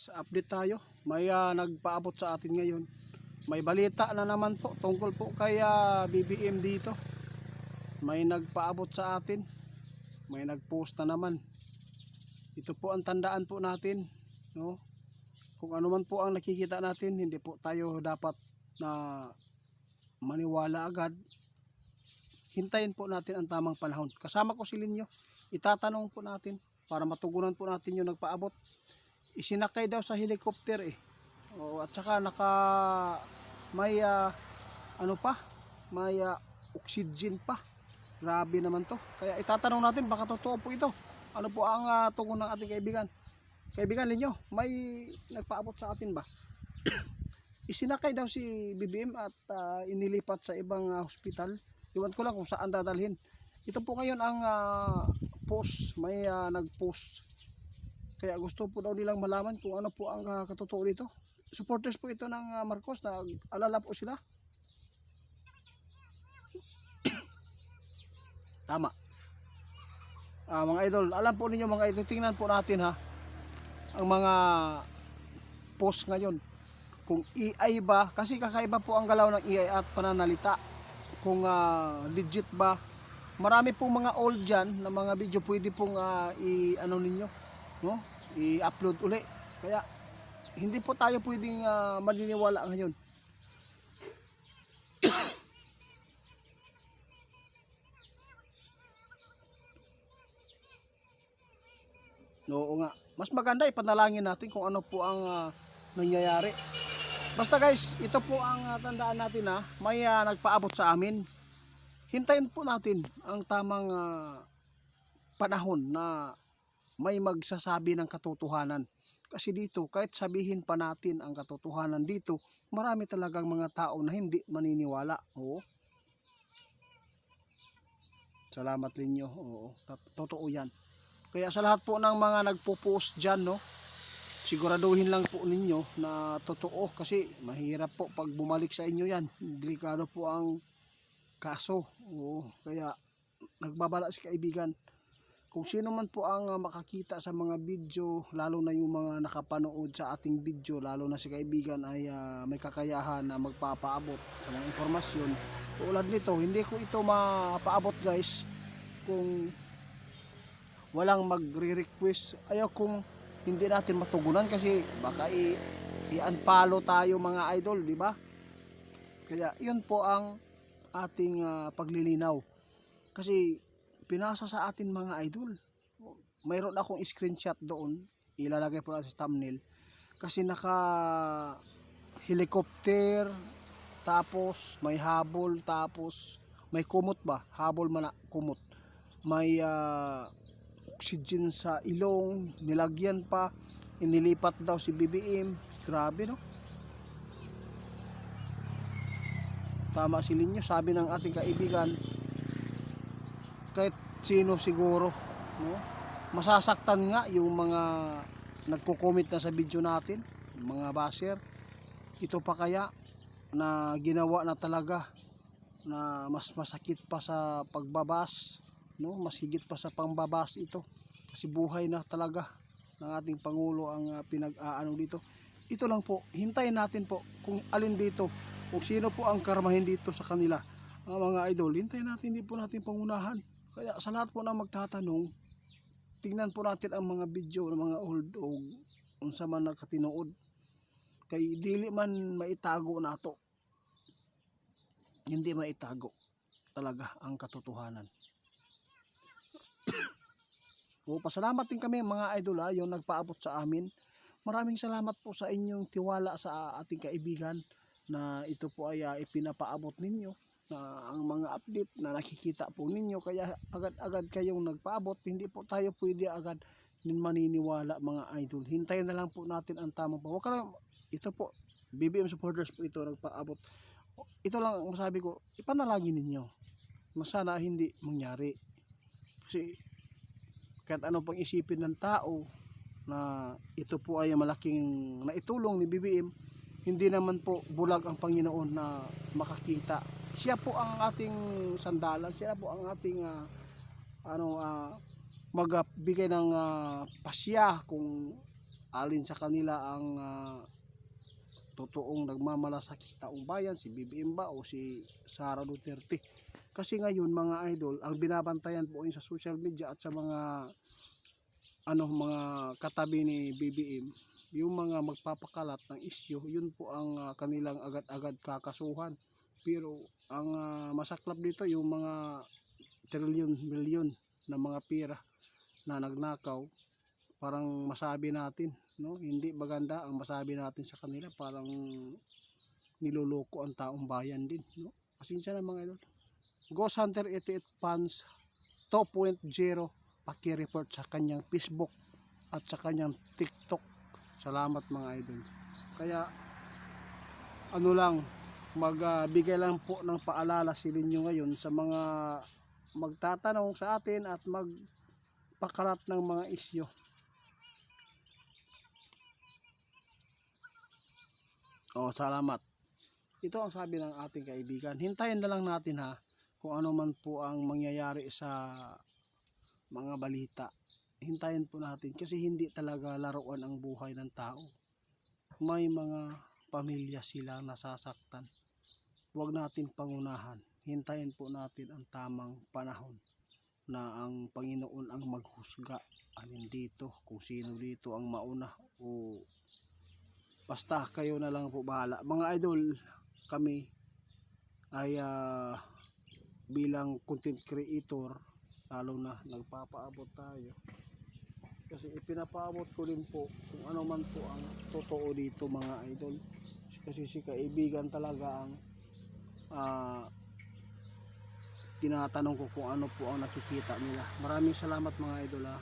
Update tayo. May nagpaabot sa atin ngayon. May balita na naman po tungkol po kay BBM dito. May nagpaabot sa atin. May nagpost na naman. Ito po ang tandaan po natin, no? Kung ano man po ang nakikita natin, hindi po tayo dapat na maniwala agad. Hintayin po natin ang tamang panahon. Kasama ko si Linyo. Itatanong po natin para matugunan po natin yung nagpaabot. Isinakay daw sa helicopter eh. At saka may ano pa, may oxygen pa. Grabe naman to. Kaya itatanong natin baka totoo po ito. Ano po ang tugon ng ating kaibigan? Kaibigan ninyo, may nagpaabot sa atin ba? Isinakay daw si BBM at inilipat sa ibang hospital. Iwan ko lang kung saan dadalhin. Ito po ngayon ang post, may nag-post. Kaya gusto po daw nilang malaman kung ano po ang katotoo dito. Supporters po ito ng Marcos, na alala po sila. Tama. Mga idol, alam po ninyo mga idol, tingnan po natin ha ang mga post ngayon. Kung AI ba, kasi kakaiba po ang galaw ng AI at pananalita. Kung legit ba. Marami pong mga old dyan na mga video pwede pong i-ano ninyo, no? I-upload uli. Kaya hindi po tayo pwedeng maniniwala ngayon. Oo nga. Mas maganda ipanalangin natin kung ano po ang nangyayari. Basta guys, ito po ang tandaan natin ha. May nagpaabot sa amin. Hintayin po natin ang tamang panahon na may magsasabi ng katotohanan. Kasi dito, kahit sabihin pa natin ang katotohanan dito, marami talagang mga tao na hindi maniniwala. Oo. Salamat ninyo. Oo. Totoo yan. Kaya sa lahat po ng mga nagpo-post dyan, no, siguraduhin lang po ninyo na totoo, kasi mahirap po pag bumalik sa inyo yan. Delikado po ang kaso. Oo. Kaya nagbabala si kaibigan, kung sino man po ang makakita sa mga video, lalo na yung mga nakapanood sa ating video, lalo na si kaibigan ay may kakayahan na magpapaabot sa mga impormasyon. Tulad nito, hindi ko ito mapaabot guys kung walang magre-request. Ayaw kung hindi natin matugunan, kasi baka i-unfollow tayo mga idol, di ba? Kaya yun po ang ating paglilinaw. Kasi pinasa sa atin mga idol. Mayroon akong screenshot doon, ilalagay po natin sa thumbnail. Kasi naka helicopter, tapos may habol, tapos may kumot ba? Habol man na kumot. May oxygen sa ilong, nilagyan pa, inilipat daw si BBM. Grabe no? Tama si Linyo, sabi ng ating kaibigan, kahit sino siguro, no? Masasaktan nga yung mga nagko-comment na sa video natin, mga basher. Ito pa kaya na ginawa na talaga na mas masakit pa sa pagbabas, no? Mas higit pa sa pangbabas ito, kasi buhay na talaga ng ating Pangulo ang pinag-aano dito. Ito lang po, hintayin natin po kung alin dito, kung sino po ang karmahin dito sa kanila. Mga idol, hintayin natin, hindi po natin pangunahan. Kaya sa lahat po na magtatanong, tingnan po natin ang mga video ng mga old o unsa man nakatinuod. Kay dili man maitago nato. Hindi maitago talaga ang katotohanan. Pasalamat din kami mga idol yung nagpaabot sa amin. Maraming salamat po sa inyong tiwala sa ating kaibigan, na ito po ay ipinapaabot ninyo na ang mga update na nakikita po ninyo. Kaya agad-agad kayong nagpaabot. Hindi po tayo pwede agad maniniwala mga idol. Hintayin na lang po natin ang tamang pa. Ito po, BBM supporters po ito nagpaabot. Ito lang ang masabi ko, ipanalangin ninyo. Sana hindi mangyari. Kasi kahit ano pang isipin ng tao na ito po ay malaking naitulong ni BBM, hindi naman po bulag ang Panginoon na makakita. Siya po ang ating sandalan, siya po ang ating magbigay ng pasya kung alin sa kanila ang totoong nagmamalasakit sa taong bayan, si BBM ba o si Sara Duterte. Kasi ngayon mga idol, ang binabantayan po yun sa social media at sa mga mga katabi ni BBM, yung mga magpapakalat ng isyu, yun po ang kanilang agad-agad kakasuhan. Pero ang masaklap dito yung mga trilyon-milyon na mga pera na nagnakaw, parang masabi natin, no, hindi maganda ang masabi natin sa kanila, parang niloloko ang taong bayan din, no. Pasensya na mga idol. Ghost Hunter 88 Fans 2.0, paki-report sa kanyang Facebook at sa kanyang TikTok. Salamat mga idol. Kaya magbigay lang po ng paalala si Linyo ngayon sa mga magtatanong sa atin at magpakalat ng mga isyu. Salamat. Ito ang sabi ng ating kaibigan. Hintayin na lang natin ha kung ano man po ang mangyayari sa mga balita. Hintayin po natin kasi hindi talaga laruan ang buhay ng tao. May mga pamilya silang nasasaktan. Huwag natin pangunahan. Hintayin po natin ang tamang panahon na ang Panginoon ang maghusga. Alin dito, kung sino dito ang mauna o basta kayo na lang po bahala. Mga idol, kami ay bilang content creator, lalo na nagpapaabot tayo. Kasi ipinapaabot ko din po kung ano man po ang totoo dito mga idol. Kasi si kaibigan talaga ang tinatanong ko kung ano po ang nakikita nila. Maraming salamat mga idol ha.